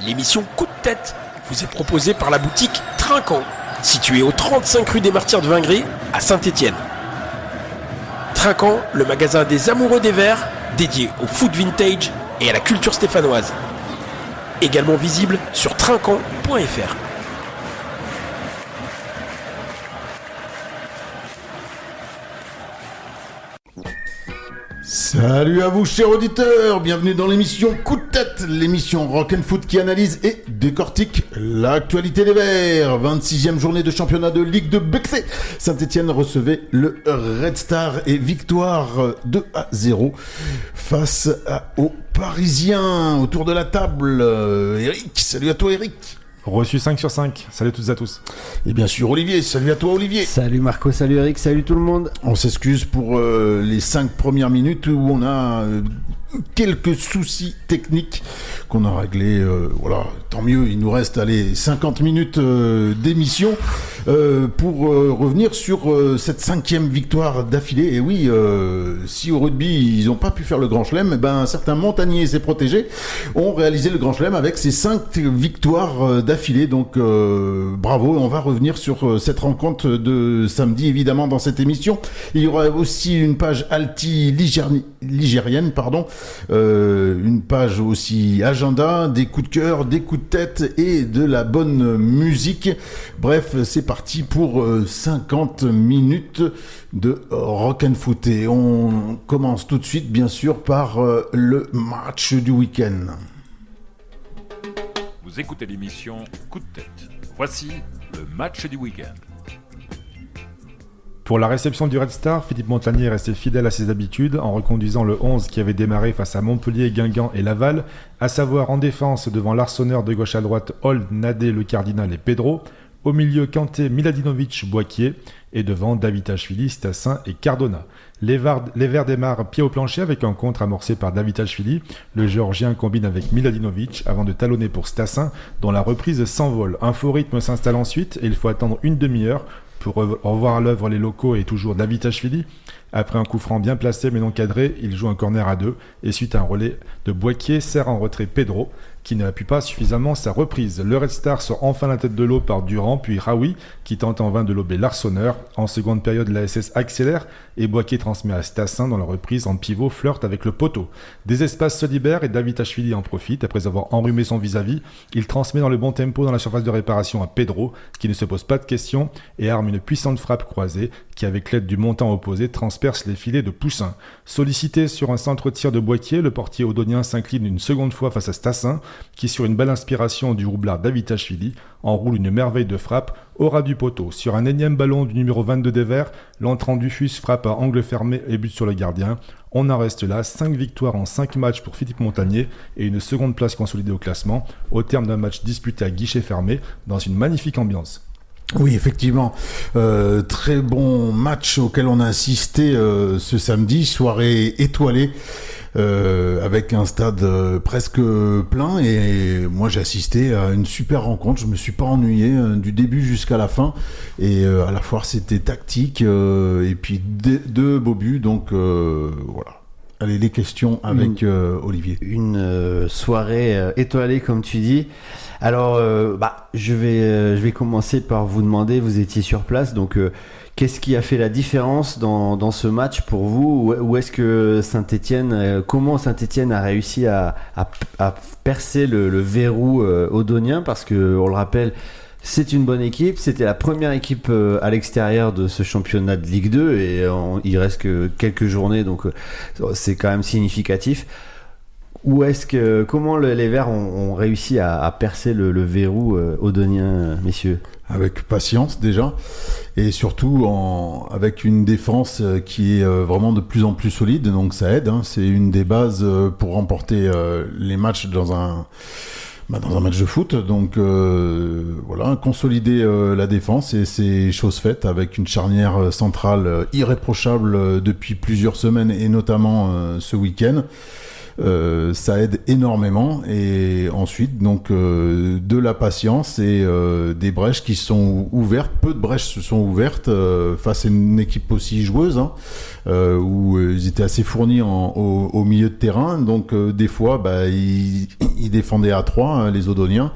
L'émission Coup de tête vous est proposée par la boutique Trinquant, située au 35 rue des Martyrs de Vingry à Saint-Étienne. Trinquant, le magasin des amoureux des verres, dédié au food vintage et à la culture stéphanoise. Également visible sur trinquant.fr. Salut à vous chers auditeurs, bienvenue dans l'émission Coup de tête, l'émission Rock and Foot qui analyse et décortique l'actualité des Verts. 26e journée de championnat de Ligue de BC. Saint-Étienne recevait le Red Star et victoire 2-0 face aux Parisiens. Autour de la table, Eric, salut à toi Eric. Reçu 5 sur 5, salut à toutes et à tous. Et bien sûr Olivier, salut à toi Olivier. Salut Marco, salut Eric, salut tout le monde. On s'excuse pour les 5 premières minutes où on a quelques soucis techniques qu'on a réglés. Voilà, tant mieux, il nous reste 50 minutes d'émission pour revenir sur cette 5e victoire d'affilée. Et oui, si au rugby ils n'ont pas pu faire le Grand Chelem, certains montagners et ses protégés ont réalisé le Grand Chelem avec ces 5 victoires d'affilée. Donc bravo, on va revenir sur cette rencontre de samedi évidemment dans cette émission. Il y aura aussi une page ligérienne, une page aussi agenda, des coups de cœur, des coups de tête et de la bonne musique. Bref, c'est parti pour 50 minutes de rock and foot. Et on commence tout de suite, bien sûr, par le match du week-end. Vous écoutez l'émission Coup de tête. Voici le match du week-end. Pour la réception du Red Star, Philippe Montagnier est resté fidèle à ses habitudes en reconduisant le 11 qui avait démarré face à Montpellier, Guingamp et Laval, à savoir en défense devant l'Arseneur de gauche à droite, Holt, Nadé, Le Cardinal et Pedro, au milieu Kanté, Miladinovic, Boakier et devant Davitashvili, Stassin et Cardona. Les Verts démarrent pied au plancher avec un contre amorcé par Davitashvili. Le Géorgien combine avec Miladinovic avant de talonner pour Stassin dont la reprise s'envole. Un faux rythme s'installe ensuite et il faut attendre une demi-heure pour revoir à l'œuvre les locaux et toujours Davitashvili. Après un coup franc bien placé mais non cadré, il joue un corner à 2 et suite à un relais de Boakier, serre en retrait Pedro qui n'appuie pas suffisamment sa reprise. Le Red Star sort enfin la tête de l'eau par Durand puis Raoui qui tente en vain de lober l'Arseneur. En seconde période, la SS accélère et Boakier transmet à Stassin dans la reprise en pivot flirte avec le poteau. Des espaces se libèrent et Davitashvili en profite. Après avoir enrhumé son vis-à-vis, il transmet dans le bon tempo dans la surface de réparation à Pedro qui ne se pose pas de questions et arme une puissante frappe croisée qui avec l'aide du montant opposé transperce les filets de Poussin. Sollicité sur un centre-tir de Boakier, le portier odonien s'incline une seconde fois face à Stassin qui sur une belle inspiration du roublard Davitashvili enroule une merveille de frappe au ras du poteau. Sur un énième ballon du numéro 22 des Verts, l'entrant Dufus frappe à angle fermé et but sur le gardien. On en reste là, 5 victoires en 5 matchs pour Philippe Montagnier et une seconde place consolidée au classement au terme d'un match disputé à guichet fermé dans une magnifique ambiance. Oui, effectivement, très bon match auquel on a assisté ce samedi, soirée étoilée. Avec un stade presque plein et moi j'ai assisté à une super rencontre, je me suis pas ennuyé du début jusqu'à la fin et à la fois c'était tactique et puis deux beaux buts donc voilà. Allez, les questions avec Olivier. Une soirée étoilée comme tu dis. Alors je vais commencer par vous demander, vous étiez sur place donc qu'est-ce qui a fait la différence dans ce match pour vous? Où est-ce que comment Saint-Étienne a réussi à percer le verrou odonien? Parce que on le rappelle, c'est une bonne équipe, c'était la première équipe à l'extérieur de ce championnat de Ligue 2 et il reste que quelques journées donc c'est quand même significatif. Comment les Verts ont réussi à percer le verrou odonien, messieurs? Avec patience déjà et surtout avec une défense qui est vraiment de plus en plus solide, donc ça aide, c'est une des bases pour remporter les matchs dans un match de foot. Donc voilà, consolider la défense et c'est chose faite avec une charnière centrale irréprochable depuis plusieurs semaines et notamment ce week-end. ça aide énormément. Et ensuite, donc, de la patience et des brèches qui sont ouvertes. Peu de brèches se sont ouvertes face à une équipe aussi joueuse, hein, où ils étaient assez fournis au milieu de terrain. Donc, des fois, ils défendaient à 3, hein, les Odoniens.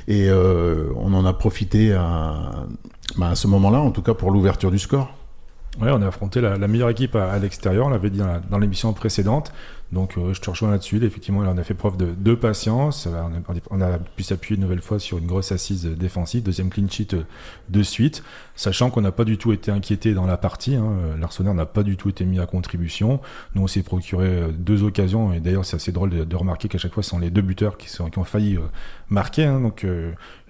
Et on en a profité à ce moment-là, en tout cas pour l'ouverture du score. Ouais, on a affronté la meilleure équipe à l'extérieur, on l'avait dit dans l'émission précédente. Donc je te rejoins là-dessus. Effectivement, on a fait preuve de patience. On a pu s'appuyer une nouvelle fois sur une grosse assise défensive, deuxième clean sheet de suite, sachant qu'on n'a pas du tout été inquiété dans la partie. Hein. L'Arsenal n'a pas du tout été mis à contribution. Nous, on s'est procuré 2 occasions, et d'ailleurs c'est assez drôle de remarquer qu'à chaque fois ce sont les 2 buteurs qui ont failli marquer. Hein. Donc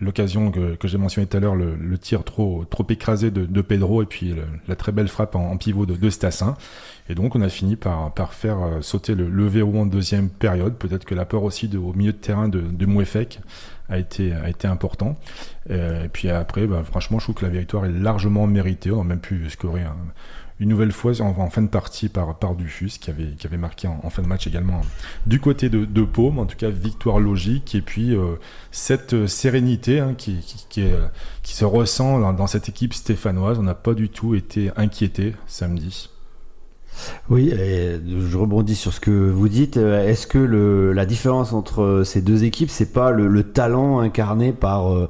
l'occasion que j'ai mentionné tout à l'heure, le tir trop écrasé de Pedro, et puis la très belle frappe en pivot de Stassin. Et donc on a fini par faire sauter le verrou en deuxième période. Peut-être que l'apport aussi au milieu de terrain de Mouefek a été important. Et puis après, franchement, je trouve que la victoire est largement méritée. On a même pu scorer une nouvelle fois en fin de partie par Dufus, qui avait marqué en fin de match également du côté de Pau. Mais en tout cas, victoire logique. Et puis cette sérénité, hein, qui se ressent dans cette équipe stéphanoise. On n'a pas du tout été inquiété samedi. Oui, et je rebondis sur ce que vous dites. Est-ce que la différence entre ces deux équipes, c'est pas le talent incarné par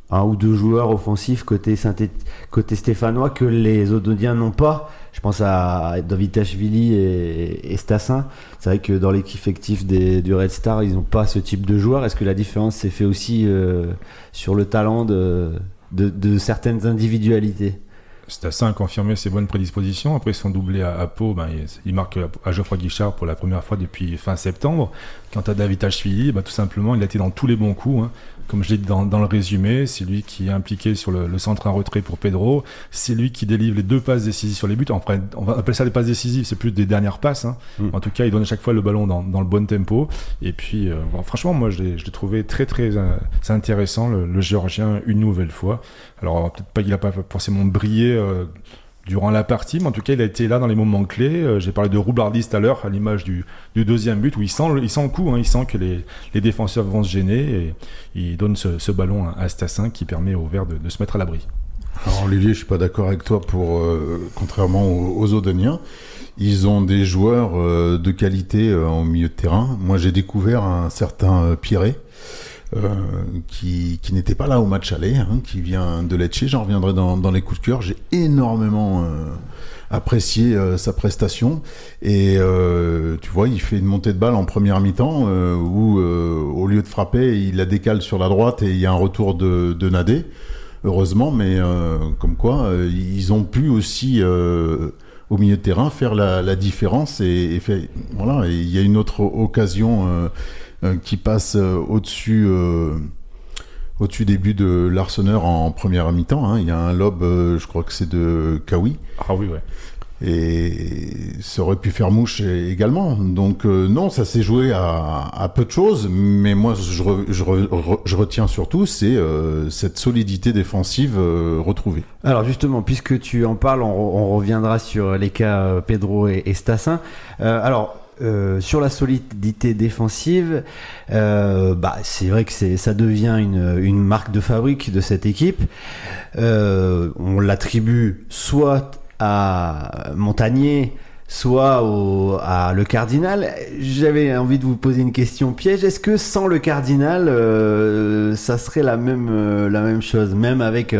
un ou deux joueurs offensifs côté stéphanois que les Odoniens n'ont pas? Je pense à Davitashvili et Stassin. C'est vrai que dans l'effectif du Red Star, ils n'ont pas ce type de joueurs. Est-ce que la différence s'est fait aussi sur le talent de certaines individualités? Stassin a confirmé ses bonnes prédispositions. Après son doublé à Pau, il marque à Geoffroy Guichard pour la première fois depuis fin septembre. Quant à Davitashvili, tout simplement, il a été dans tous les bons coups, hein. Comme je l'ai dit dans le résumé, c'est lui qui est impliqué sur le centre en retrait pour Pedro. C'est lui qui délivre les 2 passes décisives sur les buts. On va appeler ça des passes décisives, c'est plus des dernières passes, hein. En tout cas, il donne à chaque fois le ballon dans le bon tempo. Et puis, franchement, moi, je l'ai trouvé très, très intéressant, le Géorgien, une nouvelle fois. Alors, peut-être pas qu'il n'a pas forcément brillé durant la partie, mais en tout cas il a été là dans les moments clés. J'ai parlé de Roublardis tout à l'heure, à l'image du deuxième but, où il sent le coup, hein, il sent que les défenseurs vont se gêner, et il donne ce ballon à Stassin qui permet aux Verts de se mettre à l'abri. Alors Olivier, je suis pas d'accord avec toi contrairement aux Odoniens. Ils ont des joueurs de qualité en milieu de terrain. Moi j'ai découvert un certain Piré, qui n'était pas là au match aller, hein, qui vient de Lecce. J'en reviendrai dans les coups de cœur. J'ai énormément apprécié sa prestation, et tu vois, il fait une montée de balle en première mi-temps où au lieu de frapper, il la décale sur la droite et il y a un retour de Nadé, heureusement, mais comme quoi ils ont pu aussi au milieu de terrain faire la différence, et voilà. Et il y a une autre occasion qui passe au-dessus des buts de l'Arsenal en première mi-temps, hein. Il y a un lob, je crois que c'est de Kawi. Ah oui, ouais. Et ça aurait pu faire mouche également. Donc non, ça s'est joué à peu de choses, mais moi je retiens surtout c'est cette solidité défensive retrouvée. Alors justement, puisque tu en parles, on reviendra sur les cas Pedro et Stassin. Sur la solidité défensive, c'est vrai que ça devient une marque de fabrique de cette équipe. On l'attribue soit à Montagnier, soit à le Cardinal. J'avais envie de vous poser une question piège. Est-ce que sans le Cardinal, ça serait la même chose, même avec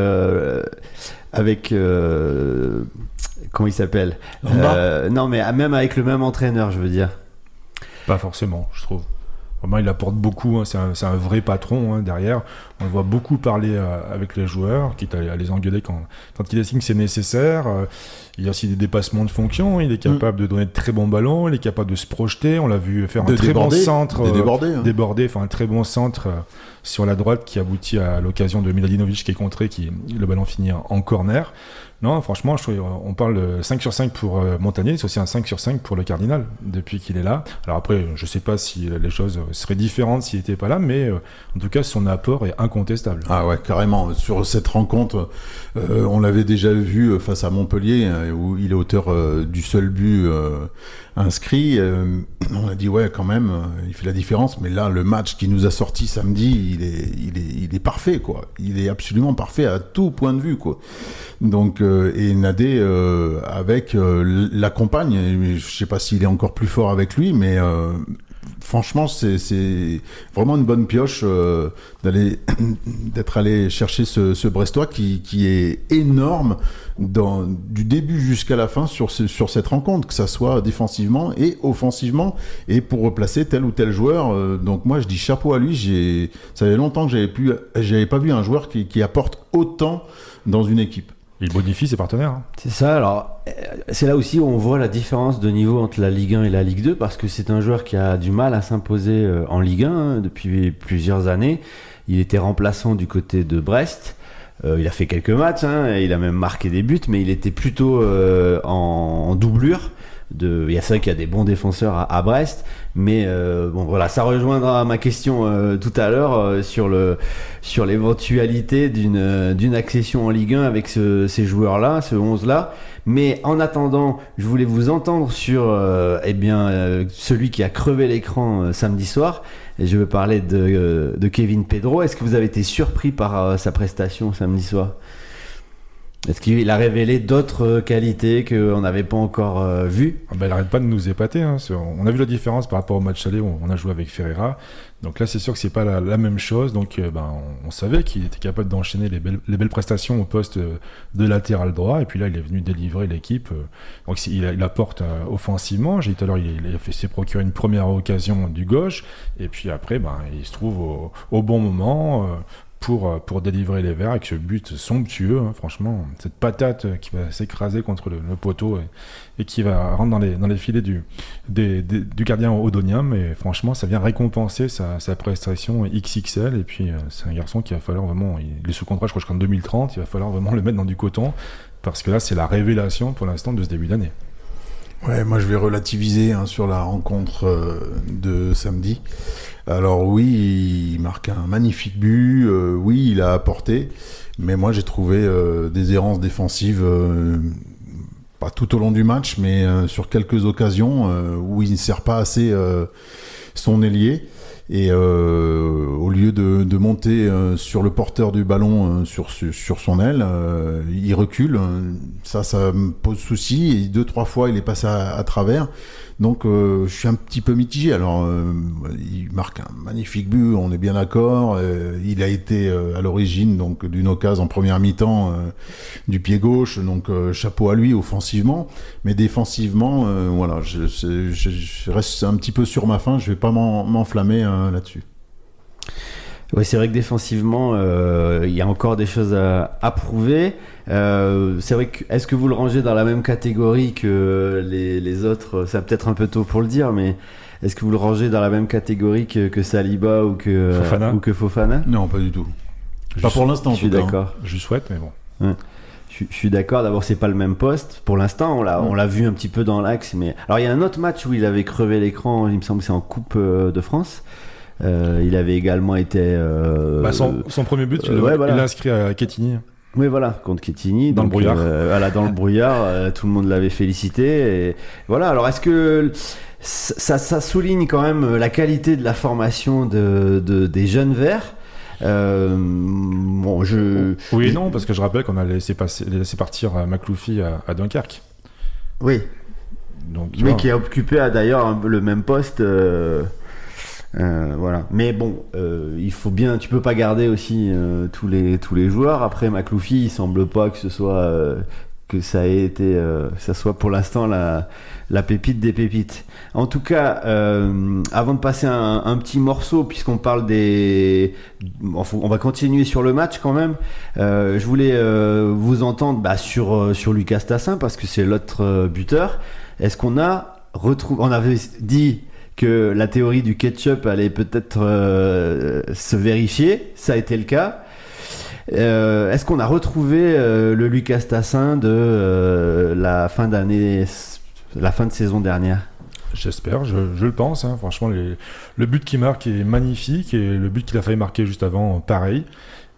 comment il s'appelle, non, mais même avec le même entraîneur, je veux dire. Pas forcément, je trouve. Vraiment, il apporte beaucoup, hein. C'est un vrai patron, hein, derrière. On le voit beaucoup parler avec les joueurs, quitte à les engueuler quand il estime que c'est nécessaire. Il y a aussi des dépassements de fonction. Il est capable de donner de très bons ballons. Il est capable de se projeter. On l'a vu faire un très bon centre. Déborder, enfin un très bon centre sur la droite qui aboutit à l'occasion de Miladinovic qui est contré, le ballon finit en corner. Non, franchement, on parle de 5 sur 5 pour Montagnier, c'est aussi un 5 sur 5 pour le Cardinal, depuis qu'il est là. Alors après, je sais pas si les choses seraient différentes s'il n'était pas là, mais en tout cas, son apport est incontestable. Ah ouais, carrément. Sur cette rencontre, on l'avait déjà vu face à Montpellier, où il est auteur du seul but inscrit. On a dit, ouais, quand même, il fait la différence. Mais là, le match qui nous a sorti samedi, il est parfait, quoi. Il est absolument parfait à tout point de vue, quoi. Donc, et Nadé avec l'accompagne. Je sais pas s'il est encore plus fort avec lui, mais franchement, c'est vraiment une bonne pioche d'être allé chercher ce Brestois qui est énorme du début jusqu'à la fin sur cette rencontre, que ça soit défensivement et offensivement, et pour replacer tel ou tel joueur. Donc moi, je dis chapeau à lui. Ça fait longtemps que j'avais pas vu un joueur qui apporte autant dans une équipe. Il bonifie ses partenaires. Hein. C'est ça, alors c'est là aussi où on voit la différence de niveau entre la Ligue 1 et la Ligue 2, parce que c'est un joueur qui a du mal à s'imposer en Ligue 1 depuis plusieurs années. Il était remplaçant du côté de Brest. Il a fait quelques matchs, et il a même marqué des buts, mais il était plutôt en doublure. C'est vrai qu'il y a des bons défenseurs à Brest, mais bon voilà, ça rejoindra ma question tout à l'heure sur l'éventualité d'une accession en Ligue 1 avec ces joueurs-là, ce 11-là. Mais en attendant, je voulais vous entendre sur celui qui a crevé l'écran samedi soir. Et je veux parler de Kevin Pedro. Est-ce que vous avez été surpris par sa prestation samedi soir ? Est-ce qu'il a révélé d'autres qualités qu'on n'avait pas encore vues ? Il n'arrête pas de nous épater. Hein. On a vu la différence par rapport au match aller où on a joué avec Ferreira. Donc là, c'est sûr que c'est pas la même chose. Donc on savait qu'il était capable d'enchaîner les belles prestations au poste de latéral droit. Et puis là, il est venu délivrer l'équipe. Donc il apporte offensivement. J'ai dit tout à l'heure, il s'est procuré une première occasion du gauche. Et puis après, il se trouve au bon moment. Pour délivrer les Verts avec ce but somptueux, hein, franchement, cette patate qui va s'écraser contre le poteau et qui va rentrer dans les filets du gardien odonien, mais franchement ça vient récompenser sa prestation XXL. Et puis c'est un garçon qui va falloir vraiment, il est sous contrat je crois jusqu'en 2030, il va falloir vraiment le mettre dans du coton, parce que là c'est la révélation pour l'instant de ce début d'année. Ouais, moi je vais relativiser sur la rencontre de samedi. Alors oui, il marque un magnifique but, oui, il a apporté, mais moi j'ai trouvé des errances défensives, pas tout au long du match, mais sur quelques occasions où il ne sert pas assez son ailier. Et au lieu de monter sur le porteur du ballon sur son aile, il recule. Ça me pose souci. Et 2-3 fois, il est passé à travers. Donc, je suis un petit peu mitigé. Alors, il marque un magnifique but, on est bien d'accord. Il a été à l'origine donc d'une occasion en première mi-temps du pied gauche. Donc, chapeau à lui offensivement. Mais défensivement, voilà, je reste un petit peu sur ma faim. Je vais pas m'enflammer là-dessus. Ouais, c'est vrai que défensivement, il y a encore des choses à prouver. C'est vrai que, est-ce que vous le rangez dans la même catégorie que les autres ? C'est peut-être un peu tôt pour le dire, mais est-ce que vous le rangez dans la même catégorie que Saliba ou que Fofana ? Non, pas du tout. Pas pour l'instant, je suis d'accord. Je souhaite, mais bon. Ouais. Je suis d'accord. D'abord, c'est pas le même poste. Pour l'instant, on l'a vu un petit peu dans l'axe. Mais alors, il y a un autre match où il avait crevé l'écran. Il me semble que c'est en Coupe de France. Il avait également été. Son premier but, il l'a inscrit à Quetigny. Oui, voilà, contre Quetigny. Dans le brouillard. Dans le brouillard, tout le monde l'avait félicité. Et voilà. Alors, est-ce que ça souligne quand même la qualité de la formation des jeunes Verts? Oui et non, parce que je rappelle qu'on a laissé partir Macloufy à Dunkerque. Oui. Donc, qui a occupé d'ailleurs le même poste. Voilà. Mais bon, il faut bien. Tu peux pas garder aussi tous les joueurs. Après Macloufy, il semble pas que ce soit que ça ait été, ça soit pour l'instant la pépite des pépites. En tout cas, avant de passer un petit morceau, puisqu'on parle on va continuer sur le match quand même. Je voulais vous entendre sur Lucas Tassin, parce que c'est l'autre buteur. Est-ce qu'on on avait dit que la théorie du ketchup allait peut-être se vérifier, ça a été le cas. Est-ce qu'on a retrouvé le Lucas Tassin de la fin d'année, la fin de saison dernière? J'espère, je le pense. Hein. Franchement, le but qu'il marque est magnifique et le but qu'il a failli marquer juste avant, pareil.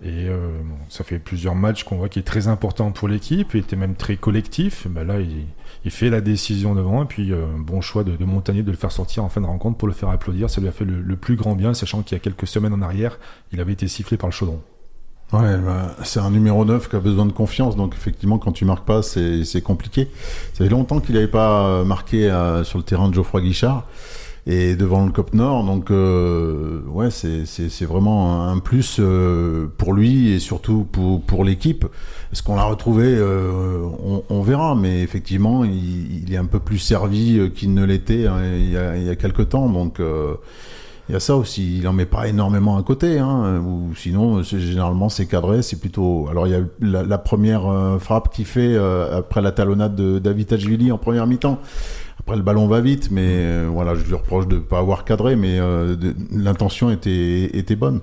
Et ça fait plusieurs matchs qu'on voit qu'il est très important pour l'équipe. Il était même très collectif. Ben là, il fait la décision devant. Et puis, bon choix de Montagnier de le faire sortir en fin de rencontre pour le faire applaudir. Ça lui a fait le plus grand bien, sachant qu'il y a quelques semaines en arrière, il avait été sifflé par le chaudron. Ouais, c'est un numéro 9 qui a besoin de confiance, donc effectivement quand tu marques pas c'est compliqué. Ça fait longtemps qu'il n'avait pas marqué sur le terrain de Geoffroy Guichard et devant le COP Nord, donc ouais c'est vraiment un plus pour lui et surtout pour l'équipe. Est-ce qu'on l'a retrouvé on verra, mais effectivement il est un peu plus servi qu'il ne l'était il y a quelques temps, donc il y a ça aussi, il en met pas énormément à côté, hein, ou sinon généralement c'est cadré, c'est plutôt. Alors il y a la première frappe qu'il fait après la talonnade de Davitashvili en première mi-temps. Après le ballon va vite, mais voilà, je lui reproche de pas avoir cadré, mais l'intention était bonne.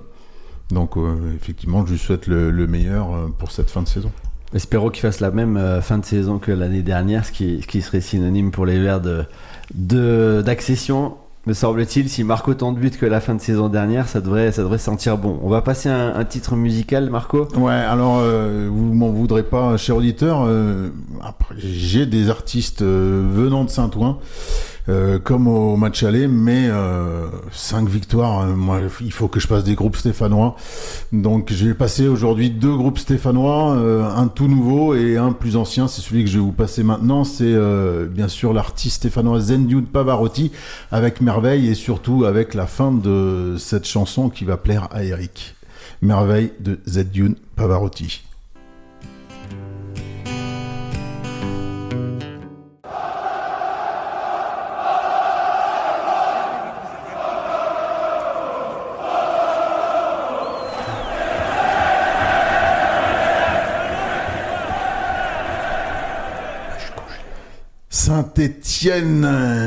Donc effectivement, je lui souhaite le meilleur pour cette fin de saison. Espérons qu'il fasse la même fin de saison que l'année dernière, ce qui serait synonyme pour les Verts d'accession. Me semble-t-il, s'il marque autant de buts que la fin de saison dernière, ça devrait sentir bon. On va passer un titre musical, Marco. Ouais, alors vous m'en voudrez pas, cher auditeur. Après, j'ai des artistes venant de Saint-Ouen, comme au match aller, mais 5 victoires. Moi, il faut que je passe des groupes stéphanois. Donc, je vais passer aujourd'hui 2 groupes stéphanois, un tout nouveau et un plus ancien. C'est celui que je vais vous passer maintenant. C'est bien sûr l'artiste stéphanois Zedjoun Pavarotti avec Merveille et surtout avec la fin de cette chanson qui va plaire à Eric. Merveille de Zedjoun Pavarotti. Saint-Étienne,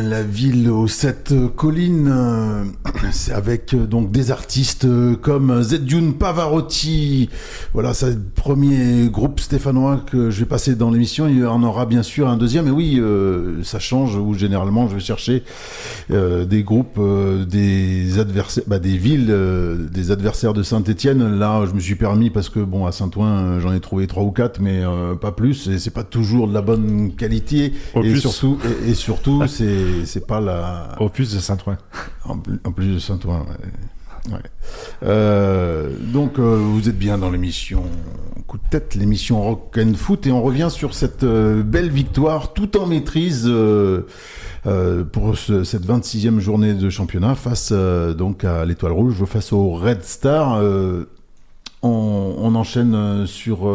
la ville aux 7 collines, c'est avec donc des artistes comme Zedjoun Pavarotti. Voilà, c'est le premier groupe stéphanois que je vais passer dans l'émission. Il y en aura bien sûr un deuxième, et oui, ça change, où généralement je vais chercher des groupes des adversaires, des villes, des adversaires de Saint-Étienne. Là, je me suis permis parce que bon, à Saint-Ouen, j'en ai trouvé 3 ou 4, mais pas plus, et c'est pas toujours de la bonne qualité. Et surtout, c'est pas la. Opus de Saint-Ouen. En plus de Saint-Ouen, ouais. Donc, vous êtes bien dans l'émission Coup de tête, l'émission Rock and Foot, et on revient sur cette belle victoire, tout en maîtrise, pour cette 26e journée de championnat face donc à l'Étoile Rouge, face au Red Star. On enchaîne sur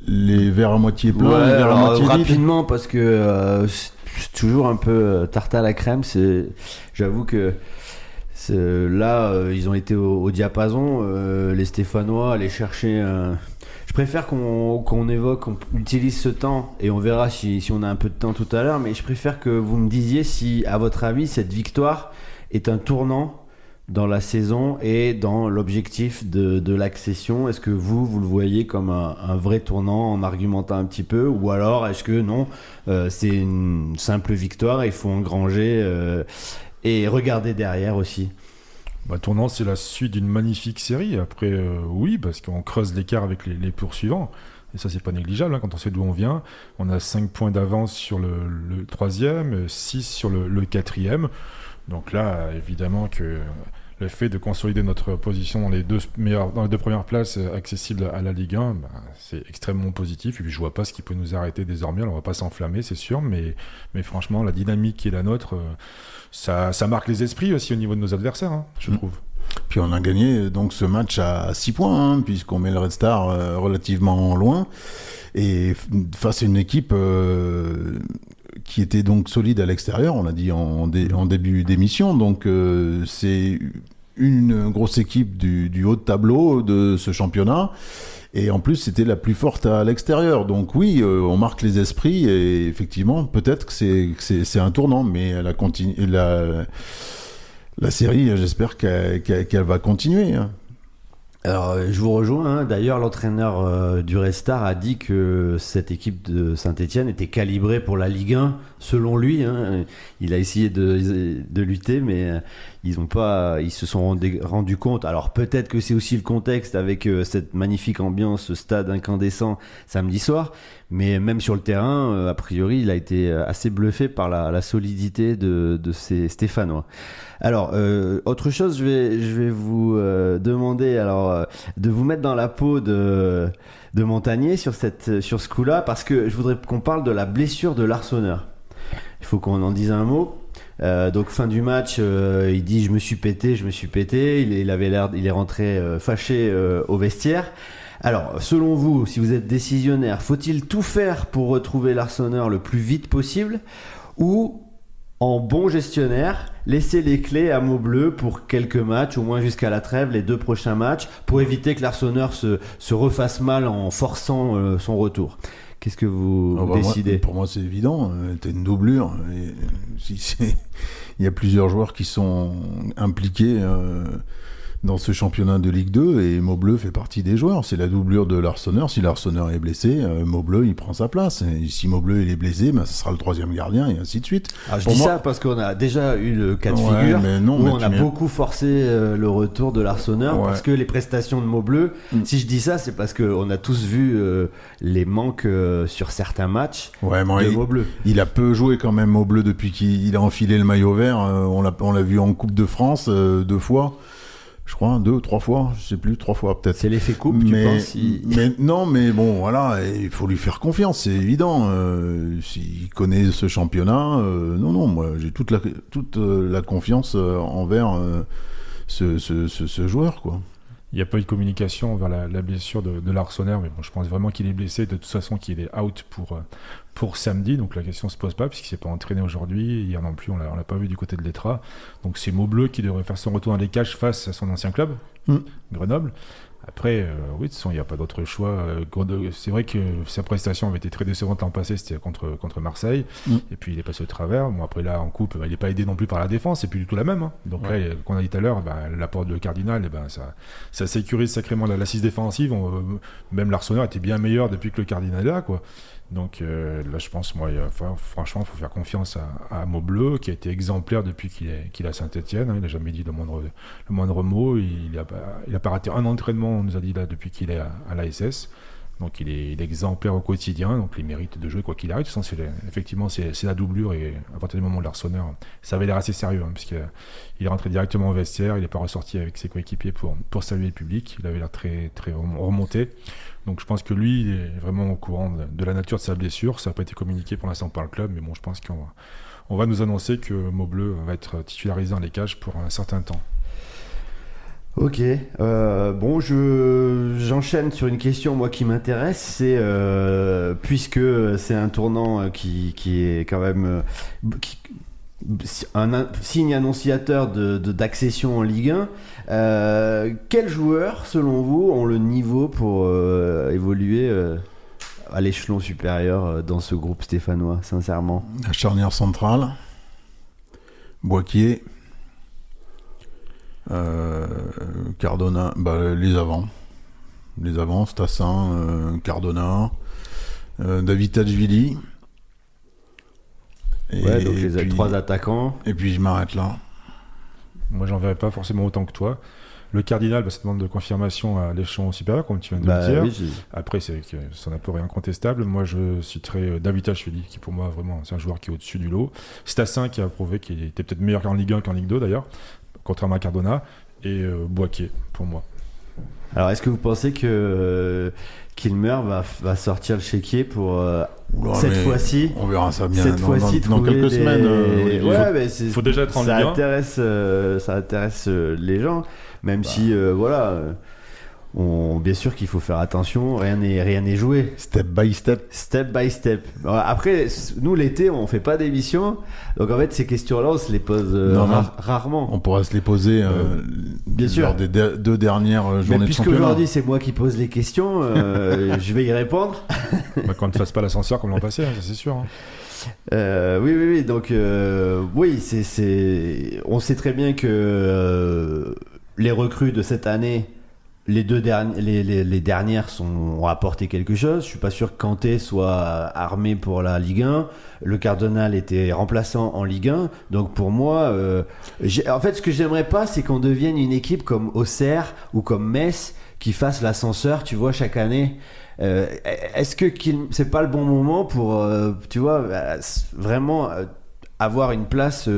les verres à moitié pleins, les verres à moitié vides. Rapidement, parce que c'est toujours un peu tarte à la crème. J'avoue que là, ils ont été au diapason, les Stéphanois, aller chercher. Je préfère qu'on utilise ce temps, et on verra si on a un peu de temps tout à l'heure, mais je préfère que vous me disiez si, à votre avis, cette victoire est un tournant dans la saison et dans l'objectif de l'accession. Est-ce que vous le voyez comme un vrai tournant, en argumentant un petit peu, ou alors est-ce que non, c'est une simple victoire, il faut engranger et regarder derrière aussi? Tournant, c'est la suite d'une magnifique série. Après, oui, parce qu'on creuse l'écart avec les poursuivants. Et ça, c'est pas négligeable, hein, quand on sait d'où on vient. On a 5 points d'avance sur le 3e, 6 sur le 4e. Donc là, évidemment que le fait de consolider notre position dans les deux premières places accessibles à la Ligue 1, c'est extrêmement positif. Et puis je vois pas ce qui peut nous arrêter désormais. Alors, on va pas s'enflammer, c'est sûr, mais franchement, la dynamique qui est la nôtre, ça marque les esprits aussi au niveau de nos adversaires, hein, je trouve. Puis on a gagné donc ce match à 6 points, hein, puisqu'on met le Red Star relativement loin, et face à une équipe qui était donc solide à l'extérieur, on l'a dit en début d'émission. Donc c'est une grosse équipe du haut de tableau de ce championnat, et en plus c'était la plus forte à l'extérieur. Donc oui, on marque les esprits, et effectivement peut-être que c'est un tournant, mais la série, j'espère qu'elle va continuer, hein. Alors, je vous rejoins. D'ailleurs, l'entraîneur du Red Star a dit que cette équipe de Saint-Etienne était calibrée pour la Ligue 1, selon lui. Il a essayé de lutter, mais ils se sont rendus compte. Alors, peut-être que c'est aussi le contexte avec cette magnifique ambiance, stade incandescent samedi soir. Mais même sur le terrain, a priori, il a été assez bluffé par la solidité de ces Stéphanois. Alors, autre chose, je vais vous demander de vous mettre dans la peau de Montagnier sur ce coup-là, parce que je voudrais qu'on parle de la blessure de l'Arseneur. Il faut qu'on en dise un mot. Donc fin du match, il dit je me suis pété. Il est rentré fâché au vestiaire. Alors, selon vous, si vous êtes décisionnaire, faut-il tout faire pour retrouver l'Arseneur le plus vite possible, ou en bon gestionnaire, laisser les clés à Maubleu pour quelques matchs, au moins jusqu'à la trêve, les 2 prochains matchs, pour éviter que l'Arseneur se refasse mal en forçant son retour? Qu'est-ce que vous décidez? Pour moi, c'est évident. T'as une doublure. Et il y a plusieurs joueurs qui sont impliqués dans ce championnat de Ligue 2, et Maubleu fait partie des joueurs. C'est la doublure de l'Arseneur. Si l'Arseneur est blessé, Maubleu il prend sa place. Et si Maubleu il est blessé, ce sera le 3e gardien, et ainsi de suite. Je dis ça parce qu'on a déjà eu le cas de figure où on a beaucoup forcé le retour de l'Arseneur, parce que les prestations de Maubleu, si je dis ça, c'est parce qu'on a tous vu les manques sur certains matchs de Maubleu. Il a peu joué quand même, Maubleu, depuis qu'il a enfilé le maillot vert. On l'a vu en Coupe de France 2 fois. Je crois 2 ou 3 fois, je sais plus, 3 fois peut-être. C'est l'effet coupe, tu penses mais bon, voilà, il faut lui faire confiance, c'est évident. S'il connaît ce championnat, moi j'ai toute la confiance envers ce joueur, quoi. Il n'y a pas eu de communication vers la blessure de l'Arseneur, mais bon, je pense vraiment qu'il est blessé, de toute façon qu'il est out pour samedi, donc la question ne se pose pas, puisqu'il ne s'est pas entraîné aujourd'hui, hier non plus, on l'a pas vu du côté de l'Etra. Donc c'est Maubleu qui devrait faire son retour dans les cages face à son ancien club, Grenoble. Après, oui, de toute façon, il n'y a pas d'autre choix. C'est vrai que sa prestation avait été très décevante l'an passé, c'était contre Marseille, et puis il est passé au travers. Bon, après là, en coupe, il n'est pas aidé non plus par la défense, c'est plus du tout la même. Donc là, comme on a dit tout à l'heure, l'apport de Cardinal, ça sécurise sacrément l'assise défensive. Même l'Arseneur était bien meilleur depuis que le Cardinal est là, quoi. Donc là, je pense, franchement, il faut faire confiance à Maubleu, qui a été exemplaire depuis qu'il est à Saint-Etienne. Il n'a jamais dit le moindre mot. Il n'a pas raté un entraînement, on nous a dit là, depuis qu'il est à l'ASS. Donc il est exemplaire au quotidien, donc il mérite de jouer quoi qu'il arrive. De toute façon, effectivement, c'est la doublure, et à partir du moment où l'Arseneur, ça avait l'air assez sérieux, puisqu'il est rentré directement au vestiaire, il n'est pas ressorti avec ses coéquipiers pour saluer le public. Il avait l'air très, très remonté. Donc je pense que lui, il est vraiment au courant de la nature de sa blessure. Ça n'a pas été communiqué pour l'instant par le club, mais bon, je pense qu'on va nous annoncer que Maubleu va être titularisé dans les cages pour un certain temps. Ok, j'enchaîne sur une question moi qui m'intéresse, c'est puisque c'est un tournant qui est quand même un signe annonciateur d'accession en Ligue 1, quels joueurs selon vous ont le niveau pour évoluer à l'échelon supérieur dans ce groupe stéphanois, sincèrement? La charnière centrale, Boakier, Cardona, les avants, Stassin, Cardona, David Tadjvili. Donc les 3 attaquants. Et puis je m'arrête là. Moi, j'en verrai pas forcément autant que toi. Le Cardinal, ça demande de confirmation à l'échelon supérieur, comme tu viens de le dire. Après, c'est que son apport est incontestable. Moi, je citerai David Tadjvili, qui pour moi, vraiment, c'est un joueur qui est au-dessus du lot. Stassin, qui a prouvé qu'il était peut-être meilleur qu'en Ligue 1 qu'en Ligue 2 d'ailleurs, contrairement à Cardona, et Boakier, pour moi. Alors, est-ce que vous pensez que Kilmer va sortir le chéquier pour cette fois-ci? On verra ça bien dans quelques semaines. Il faut déjà être en Ligue 1. Ça intéresse les gens, même si bien sûr qu'il faut faire attention, rien n'est joué. Step by step. Step by step. Après, nous l'été, on fait pas d'émission, donc en fait ces questions-là, on se les pose rarement. On pourra se les poser bien sûr lors des 2 dernières journées de championnat. Puisque aujourd'hui c'est moi qui pose les questions, je vais y répondre. Qu'on ne fasse pas l'ascenseur comme l'an passé, ça c'est sûr. Oui. Donc on sait très bien que les recrues de cette année les dernières ont apporté quelque chose. Je suis pas sûr que Kanté soit armé pour la Ligue 1. Le Cardinal était remplaçant en Ligue 1. Donc pour moi, en fait, ce que j'aimerais pas, c'est qu'on devienne une équipe comme Auxerre ou comme Metz qui fasse l'ascenseur, tu vois, chaque année. Est-ce que c'est pas le bon moment pour, tu vois, vraiment avoir une place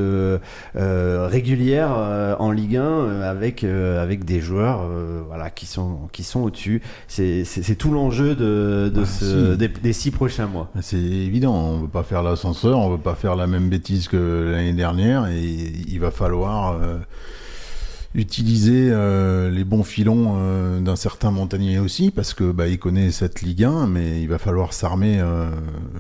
régulière en Ligue 1 avec des joueurs voilà, qui sont au-dessus. C'est tout l'enjeu des 6 prochains mois. C'est évident, on veut pas faire l'ascenseur, on veut pas faire la même bêtise que l'année dernière, et il va falloir utiliser les bons filons d'un certain Montagnier aussi, parce que il connaît cette Ligue 1, mais il va falloir s'armer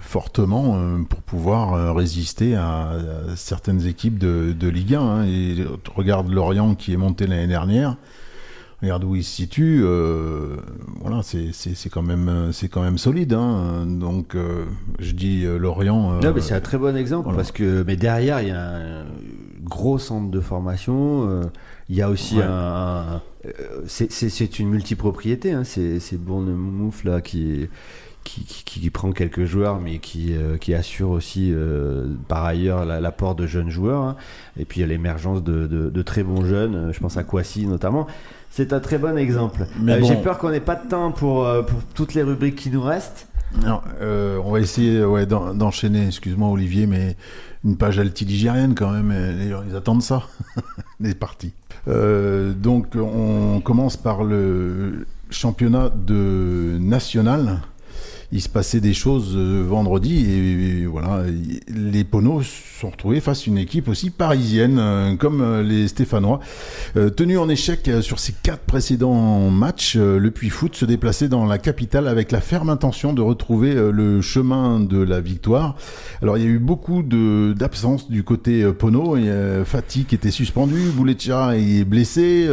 fortement pour pouvoir résister à certaines équipes de Ligue 1. Hein. Et regarde Lorient qui est monté l'année dernière, regarde où il se situe. Voilà, c'est quand même solide. Hein. Donc je dis Lorient. Non, mais c'est un très bon exemple, voilà. Mais derrière il y a un gros centre de formation. Il y a aussi c'est une multipropriété, hein. C'est Bournemouth là qui prend quelques joueurs, mais qui assure aussi par ailleurs l'apport de jeunes joueurs, hein. Et puis il y a l'émergence de très bons jeunes. Je pense à Kouassi notamment. C'est un très bon exemple. J'ai peur qu'on n'ait pas de temps pour toutes les rubriques qui nous restent. Alors, on va essayer d'enchaîner, excuse-moi Olivier, mais une page altiligérienne quand même, les gens ils attendent ça. C'est parti. Donc on commence par le championnat national. Il se passait des choses vendredi et voilà, les Poneaux se sont retrouvés face à une équipe aussi parisienne comme les Stéphanois. Tenu en échec sur ses 4 précédents matchs, le Puy Foot se déplaçait dans la capitale avec la ferme intention de retrouver le chemin de la victoire. Alors il y a eu beaucoup d'absences du côté Poneau. Fati qui était suspendu, Bouletcha est blessé,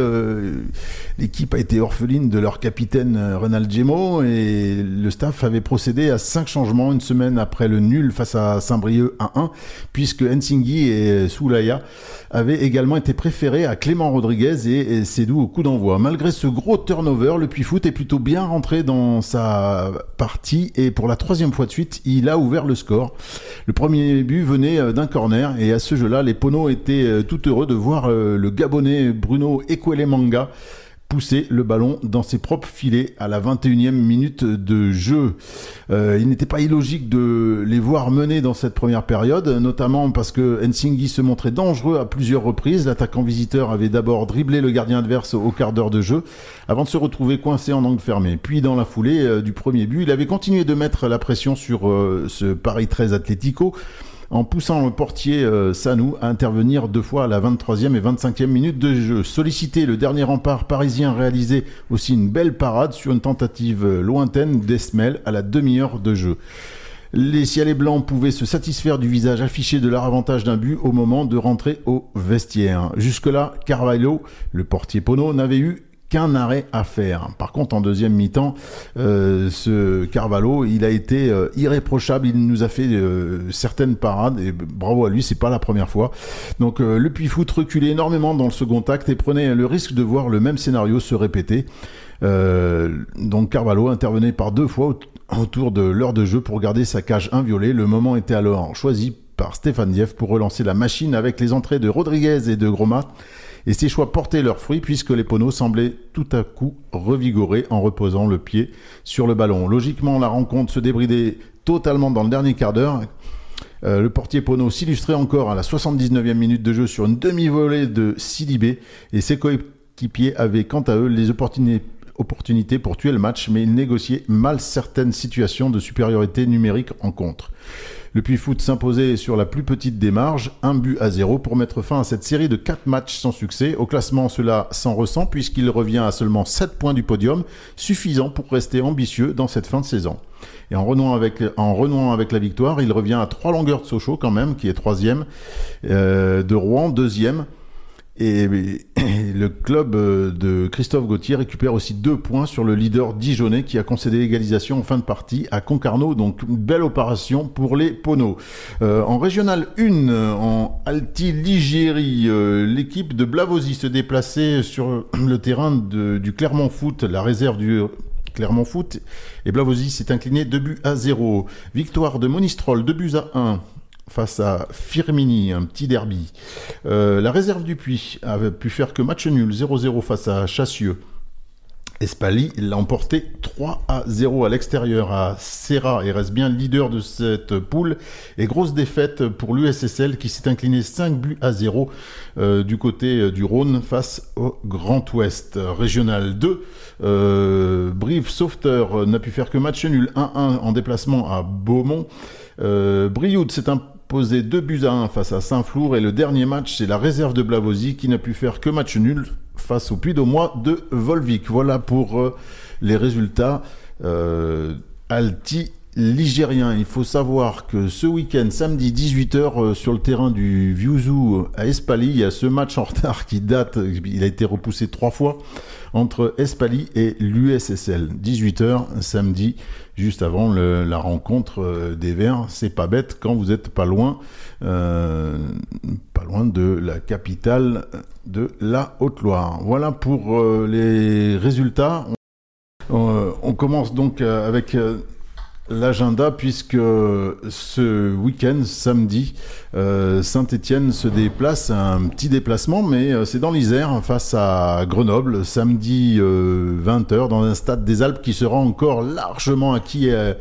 l'équipe a été orpheline de leur capitaine Renald Gemot et le staff avait procédé à 5 changements une semaine après le nul face à Saint-Brieuc 1-1, puisque Nsinghi et Soulaya avaient également été préférés à Clément Rodriguez et Sédou au coup d'envoi. Malgré ce gros turnover, le Puy Foot est plutôt bien rentré dans sa partie et pour la 3e fois de suite, il a ouvert le score. Le premier but venait d'un corner et à ce jeu-là, les Poneaux étaient tout heureux de voir le Gabonais Bruno Ekwelemanga pousser le ballon dans ses propres filets à la 21e minute de jeu. Il n'était pas illogique de les voir mener dans cette première période, notamment parce que Nsinghi se montrait dangereux à plusieurs reprises. L'attaquant visiteur avait d'abord dribblé le gardien adverse au quart d'heure de jeu avant de se retrouver coincé en angle fermé. Puis dans la foulée du premier but, il avait continué de mettre la pression sur ce Paris 13 Atlético en poussant le portier Sanou à intervenir 2 fois à la 23e et 25e minute de jeu. Sollicité, le dernier rempart parisien réalisait aussi une belle parade sur une tentative lointaine d'Esmel à la demi-heure de jeu. Les cielets blancs pouvaient se satisfaire du visage affiché de leur avantage d'un but au moment de rentrer au vestiaire. Jusque-là, Carvalho, le portier Pono, n'avait eu qu'un arrêt à faire. Par contre, en deuxième mi-temps, ce Carvalho, il a été irréprochable. Il nous a fait certaines parades et bravo à lui, c'est pas la première fois. Donc le Puy Foot reculait énormément dans le second acte et prenait le risque de voir le même scénario se répéter. Donc Carvalho intervenait par 2 fois autour de l'heure de jeu pour garder sa cage inviolée. Le moment était alors choisi par Stéphane Dieff pour relancer la machine avec les entrées de Rodriguez et de Groma. Et ces choix portaient leurs fruits puisque les Poneaux semblaient tout à coup revigorés en reposant le pied sur le ballon. Logiquement, la rencontre se débridait totalement dans le dernier quart d'heure. Le portier Pono s'illustrait encore à la 79e minute de jeu sur une demi-volée de Sidibé et ses coéquipiers avaient quant à eux les opportunités pour tuer le match, mais ils négociaient mal certaines situations de supériorité numérique en contre. Le Puy Foot s'imposait sur la plus petite des marges, 1-0 pour mettre fin à cette série de 4 matchs sans succès. Au classement, cela s'en ressent puisqu'il revient à seulement 7 points du podium, suffisant pour rester ambitieux dans cette fin de saison. Et en renouant avec la victoire, il revient à 3 longueurs de Sochaux quand même, qui est 3e, de Rouen 2e, Et le club de Christophe Gauthier récupère aussi 2 points sur le leader dijonnais qui a concédé l'égalisation en fin de partie à Concarneau. Donc, une belle opération pour les Poneaux. En Régional 1, en Alti-Ligérie, l'équipe de Blavozy se déplaçait sur le terrain du Clermont Foot, la réserve du Clermont Foot. Et Blavozy s'est incliné 2-0. Victoire de Monistrol, 2-1. Face à Firmini, un petit derby. La réserve du Puy avait pu faire que match nul, 0-0 face à Chassieux. Espali l'a emporté 3-0 à l'extérieur à Serra et reste bien leader de cette poule. Et grosse défaite pour l'USSL qui s'est incliné 5-0 du côté du Rhône face au Grand Ouest. Régional 2, Brive Sauveteur n'a pu faire que match nul, 1-1 en déplacement à Beaumont. Brioude s'est imposé 2-1 face à Saint-Flour et le dernier match c'est la réserve de Blavozy qui n'a pu faire que match nul face au Puy-d'Aumois de Volvic. Voilà pour les résultats alti-ligériens. Il faut savoir que ce week-end, samedi 18h, sur le terrain du Viewzoo à Espali, il y a ce match en retard qui date, il a été repoussé 3 fois, entre Espali et l'USSL. 18h, samedi, juste avant la rencontre des Verts. C'est pas bête quand vous êtes pas loin de la capitale de la Haute-Loire. Voilà pour les résultats. On commence donc avec l'agenda puisque ce week-end, samedi, Saint-Étienne se déplace, un petit déplacement, mais c'est dans l'Isère face à Grenoble, samedi 20h, dans un stade des Alpes qui sera encore largement acquis à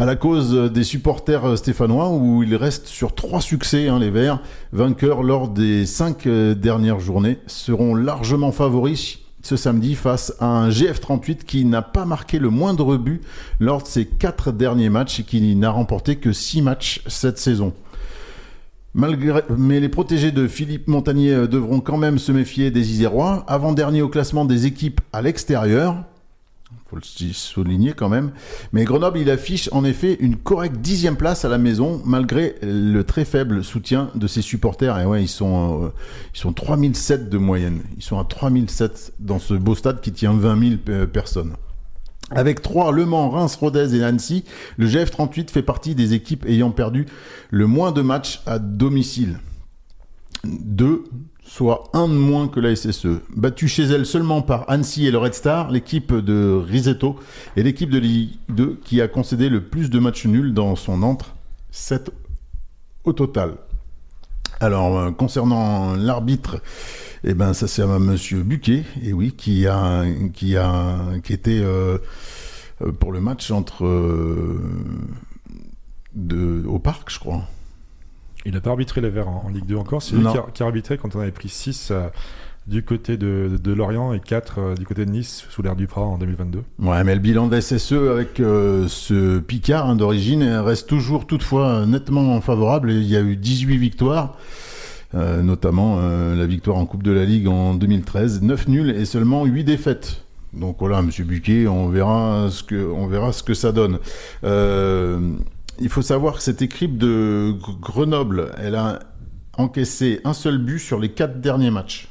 la cause des supporters stéphanois, où il reste sur 3 succès, les Verts, vainqueurs lors des 5 dernières journées, seront largement favoris ce samedi face à un GF38 qui n'a pas marqué le moindre but lors de ses 4 derniers matchs et qui n'a remporté que 6 matchs cette saison. Mais les protégés de Philippe Montagnier devront quand même se méfier des Isérois, avant-dernier au classement des équipes à l'extérieur. Faut le souligner quand même. Mais Grenoble, il affiche en effet une correcte 10e place à la maison, malgré le très faible soutien de ses supporters. Et ouais, ils sont 3007 de moyenne. Ils sont à 3007 dans ce beau stade qui tient 20 000 personnes. Avec 3, Le Mans, Reims, Rodez et Nancy, le GF38 fait partie des équipes ayant perdu le moins de matchs à domicile. 2, soit 1 de moins que la SSE. Battue chez elle seulement par Annecy et le Red Star, l'équipe de Risetto et l'équipe de Ligue 2 qui a concédé le plus de matchs nuls dans son entre, 7 au total. Alors, concernant l'arbitre, ça c'est à Monsieur Buquet, et oui, qui était pour le match au Parc, je crois. Il n'a pas arbitré les Verts en Ligue 2 encore, c'est lui qui a arbitré quand on avait pris 6 du côté de Lorient et 4 du côté de Nice sous l'ère Duprat en 2022. Ouais, mais le bilan de la SSE avec ce Picard d'origine reste toujours toutefois nettement favorable. Il y a eu 18 victoires, notamment la victoire en Coupe de la Ligue en 2013, 9 nuls et seulement 8 défaites. Donc voilà, Monsieur Buquet, on verra ce que ça donne. Il faut savoir que cette équipe de Grenoble, elle a encaissé un seul but sur les 4 derniers matchs.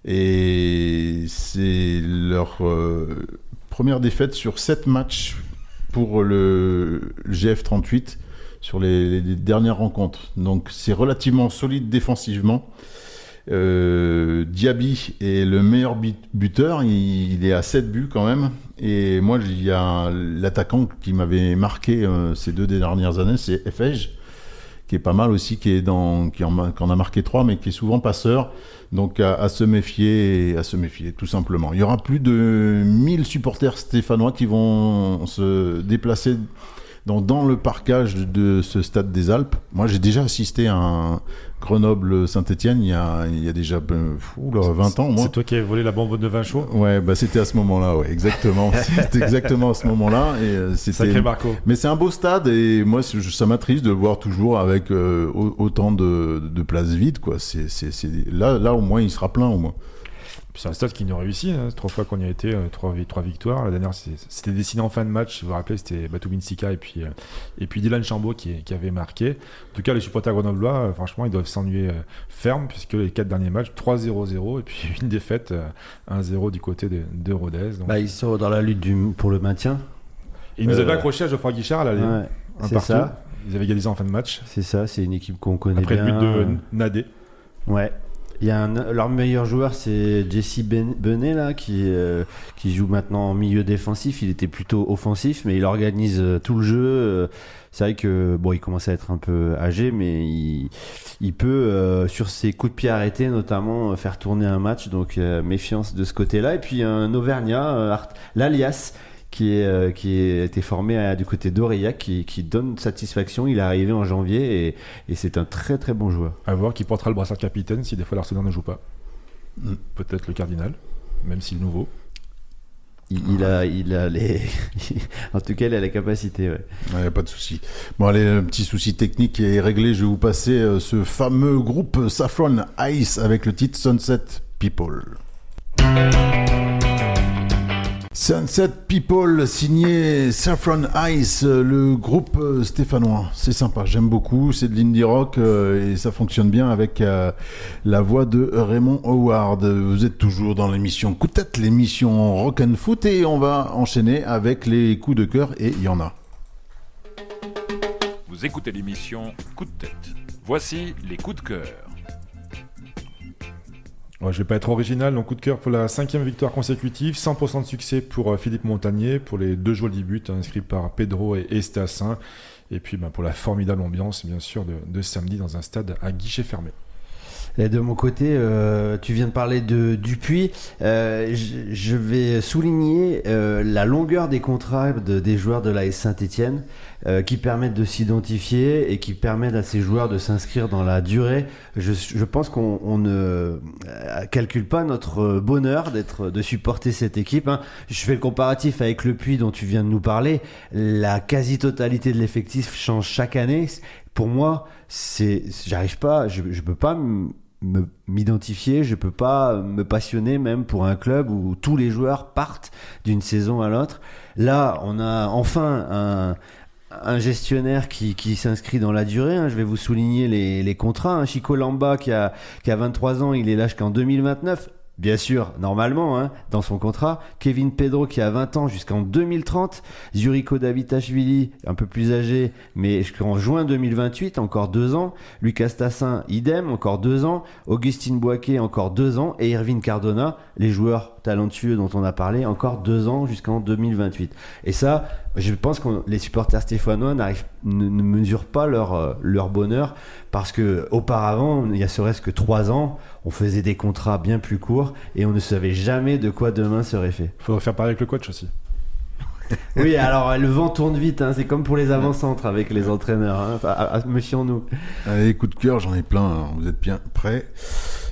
Et c'est leur première défaite sur 7 matchs pour le GF38 sur les dernières rencontres. Donc c'est relativement solide défensivement. Diaby est le meilleur buteur, il est à 7 buts quand même. Et moi, il y a l'attaquant qui m'avait marqué ces 2 dernières années, c'est Efege, qui est pas mal aussi, qui en a marqué 3, mais qui est souvent passeur. Donc à se méfier, tout simplement. Il y aura plus de 1000 supporters stéphanois qui vont se déplacer dans le parcage de ce stade des Alpes. Moi, j'ai déjà assisté à un Grenoble-Saint-Étienne il y a déjà 20 ans. Moi. C'est toi qui as volé la bonbonne de vin chaud ? Ouais, c'était à ce moment-là, ouais, exactement. C'était exactement à ce moment-là. Sacré Marco. Mais c'est un beau stade et moi, ça m'attriste de le voir toujours avec autant de places vides, quoi. Là, au moins, il sera plein, au moins. Puis c'est un stade qui nous réussit, hein. 3 fois qu'on y a été, 3 victoires. La dernière, c'était dessiné en fin de match. Vous vous rappelez, c'était Batou Binsika et puis Dylan Chambaud qui avait marqué. En tout cas, les supporters grenoblois, franchement, ils doivent s'ennuyer ferme, puisque les 4 derniers matchs, 3-0-0 et puis une défaite 1-0 du côté de Rodez. Donc... Ils sont dans la lutte pour le maintien. Et ils nous avaient accroché à Geoffroy Guichard à l'aller. Ouais, un c'est partout. ça. Ils avaient égalisé en fin de match. C'est ça, c'est une équipe qu'on connaît Après bien. le but de Nadé. Ouais. Il y a leur meilleur joueur, c'est Jesse Benet là, qui joue maintenant en milieu défensif. Il était plutôt offensif, mais il organise tout le jeu. C'est vrai que il commence à être un peu âgé, mais il peut sur ses coups de pied arrêtés notamment faire tourner un match. Donc méfiance de ce côté-là. Et puis un Auvergnat, l'Alias, qui a été formé du côté d'Aurillac, qui donne satisfaction. Il est arrivé en janvier et c'est un très très bon joueur. À voir qui portera le brassard de capitaine si des fois l'Arsenal ne joue pas. Peut-être le Cardinal, même s'il est nouveau. Il a les... en tout cas, il a la capacité. Ouais. Ouais, pas de souci. Bon, allez, un petit souci technique est réglé. Je vais vous passer ce fameux groupe Saffron Ice avec le titre Sunset People. Sunset People, signé Saffron Ice, le groupe stéphanois. C'est sympa, j'aime beaucoup, c'est de l'indie rock et ça fonctionne bien avec la voix de Raymond Howard. Vous êtes toujours dans l'émission Coup de tête, l'émission Rock and Foot, et on va enchaîner avec les coups de cœur, et il y en a. Vous écoutez l'émission Coup de tête. Voici les coups de cœur. Ouais, je vais pas être original, donc coup de cœur pour la 5e victoire consécutive, 100% de succès pour Philippe Montagnier, pour les 2 jolis buts inscrits par Pedro et Estassin, et puis pour la formidable ambiance bien sûr de samedi dans un stade à guichet fermé. Et de mon côté, tu viens de parler de Dupuis. Je vais souligner la longueur des contrats des joueurs de l'AS Saint-Étienne qui permettent de s'identifier et qui permettent à ces joueurs de s'inscrire dans la durée. Je pense qu'on ne calcule pas notre bonheur de supporter cette équipe. Hein. Je fais le comparatif avec le Puy dont tu viens de nous parler. La quasi-totalité de l'effectif change chaque année. Pour moi, j'arrive pas, je peux pas m'identifier, je peux pas me passionner même pour un club où tous les joueurs partent d'une saison à l'autre. Là, on a enfin un gestionnaire qui s'inscrit dans la durée. Hein. Je vais vous souligner les contrats. Hein. Chico Lamba qui a 23 ans, il est là jusqu'en 2029. Bien sûr, normalement, hein, dans son contrat. Kevin Pedro qui a 20 ans jusqu'en 2030. Zuriko Davitashvili, un peu plus âgé, mais jusqu'en juin 2028, encore 2 ans. Lucas Tassin, idem, encore 2 ans. Augustine Boaké, encore 2 ans. Et Irvine Cardona, les joueurs talentueux dont on a parlé, encore 2 ans jusqu'en 2028. Et ça, je pense que les supporters stéphanois ne mesurent pas leur bonheur, parce que auparavant, il y a serait-ce que 3 ans, on faisait des contrats bien plus courts et on ne savait jamais de quoi demain serait fait. Il faudrait faire pareil avec le coach aussi. Oui, alors le vent tourne vite, hein, c'est comme pour les avant-centres avec les entraîneurs. Hein. Méfions-nous. Allez, coup de cœur, j'en ai plein, hein. Vous êtes bien prêts?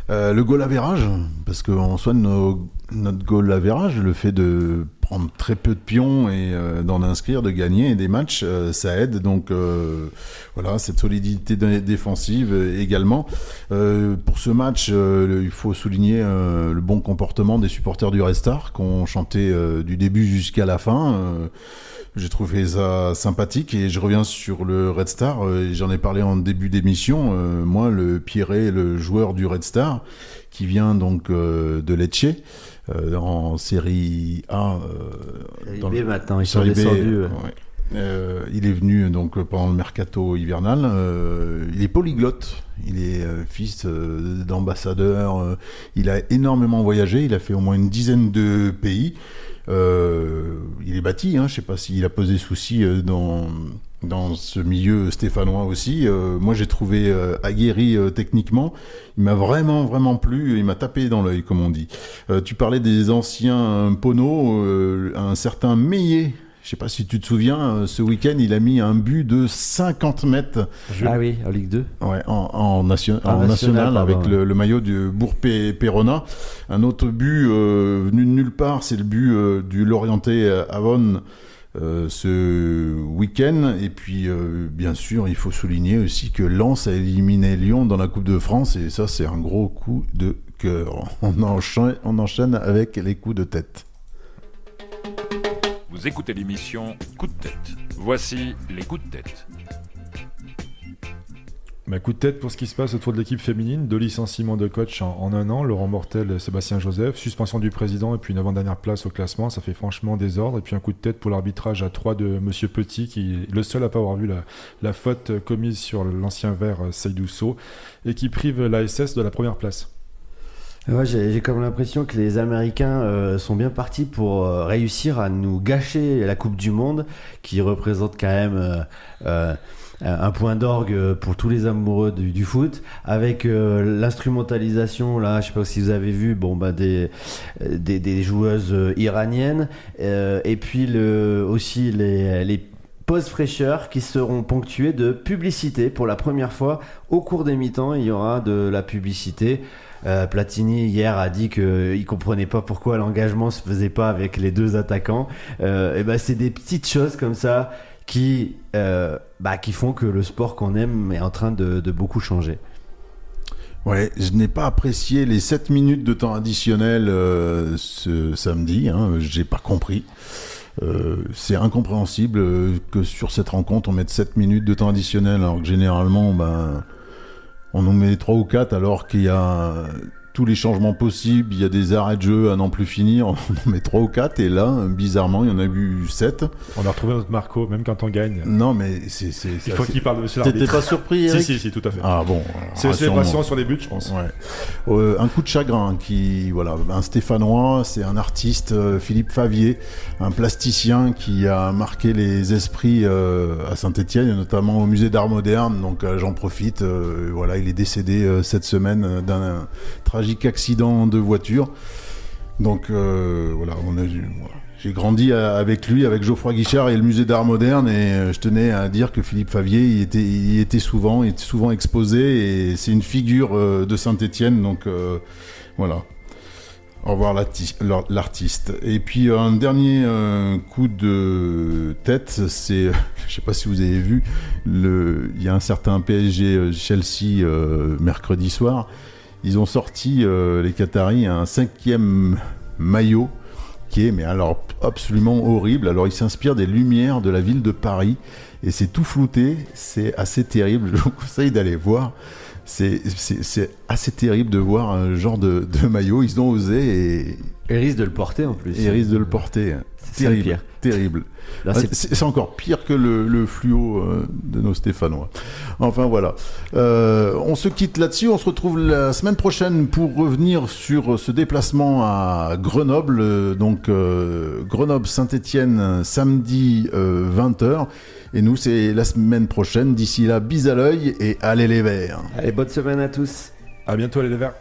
Le goal average, parce qu'en soi, notre goal average, le fait de prendre très peu de pions et d'en inscrire, de gagner des matchs, ça aide. Donc voilà, cette solidité défensive également. Pour ce match, il faut souligner le bon comportement des supporters du Red Star qui ont chanté du début jusqu'à la fin. J'ai trouvé ça sympathique, et je reviens sur le Red Star. J'en ai parlé en début d'émission. Moi, le Pierret, le joueur du Red Star, qui vient donc de Lecce, en série A. Série B maintenant, ils sont descendus. Ouais. Il est venu donc pendant le mercato hivernal. Il est polyglotte. Il est fils d'ambassadeur. Il a énormément voyagé. Il a fait au moins une dizaine de pays. Il est bâti, hein, je sais pas s'il a posé souci dans ce milieu stéphanois aussi. Moi, j'ai trouvé aguerri techniquement. Il m'a vraiment plu. Il m'a tapé dans l'œil, comme on dit. Tu parlais des anciens poneaux, un certain Meillet. Je sais pas si tu te souviens, ce week-end, il a mis un but de 50 mètres. Ah oui, en Ligue 2. Ouais, en national, avec le maillot du Bourg-Péronat. Un autre but venu de nulle part, c'est le but du Lorientais Avon ce week-end. Et puis, bien sûr, il faut souligner aussi que Lens a éliminé Lyon dans la Coupe de France. Et ça, c'est un gros coup de on enchaîne avec les coups de tête. Vous écoutez l'émission Coup de tête. Voici les coups de tête. Coup de tête pour ce qui se passe autour de l'équipe féminine, 2 licenciements de coach en un an, Laurent Mortel, Sébastien Joseph, suspension du président et puis une avant-dernière place au classement, ça fait franchement désordre. Et puis un coup de tête pour l'arbitrage à 3 de Monsieur Petit, qui est le seul à pas avoir vu la faute commise sur l'ancien vert Seydou Sow et qui prive l'ASS de la première place. Ouais, j'ai comme l'impression que les Américains sont bien partis pour réussir à nous gâcher la Coupe du Monde, qui représente quand même un point d'orgue pour tous les amoureux du foot, avec l'instrumentalisation, là, je sais pas si vous avez vu, des joueuses iraniennes, et puis aussi les pauses fraîcheurs qui seront ponctuées de publicité. Pour la première fois, au cours des mi-temps, il y aura de la publicité. Platini hier a dit qu'il comprenait pas pourquoi l'engagement se faisait pas avec les 2 attaquants. C'est des petites choses comme ça qui font que le sport qu'on aime est en train de beaucoup changer. Ouais, je n'ai pas apprécié les 7 minutes de temps additionnel ce samedi, j'ai pas compris. C'est incompréhensible que sur cette rencontre on mette 7 minutes de temps additionnel alors que généralement on en met 3 ou 4 alors qu'il y a tous les changements possibles, il y a des arrêts de jeu à n'en plus finir, on en met 3 ou 4 et là, bizarrement, il y en a eu 7. On a retrouvé notre Marco, même quand on gagne. Non, mais c'est il faut qu'il parle de monsieur l'arbitre. T'étais pas surpris, Eric ? Si, tout à fait. Ah bon. C'est la célébration sur les buts, je pense. Ouais. Un coup de chagrin un Stéphanois, c'est un artiste, Philippe Favier, un plasticien qui a marqué les esprits à Saint-Étienne, et notamment au musée d'art moderne. Donc j'en profite. Il est décédé cette semaine d'un tragique accident de voiture. Donc j'ai grandi avec lui, avec Geoffroy Guichard et le musée d'art moderne, et je tenais à dire que Philippe Favier il était souvent exposé, et c'est une figure de Saint-Étienne. Donc voilà. Au revoir l'artiste. Et puis un dernier coup de tête, c'est, je sais pas si vous avez vu, il y a un certain PSG Chelsea mercredi soir. Ils ont sorti, les Qataris, un 5e maillot qui est, mais alors, absolument horrible. Alors, ils s'inspirent des lumières de la ville de Paris et c'est tout flouté. C'est assez terrible. Je vous conseille d'aller voir. C'est assez terrible de voir un genre de maillot. Ils ont osé et ils risquent de le porter en plus. Ils risquent de le porter. C'est terrible. Terrible. Là, c'est encore pire que le fluo de nos Stéphanois. Enfin voilà. On se quitte là-dessus. On se retrouve la semaine prochaine pour revenir sur ce déplacement à Grenoble. Donc Grenoble-Saint-Étienne samedi 20h. Et nous, c'est la semaine prochaine. D'ici là, bis à l'œil et allez les Verts. Allez, bonne semaine à tous. À bientôt, allez les Verts.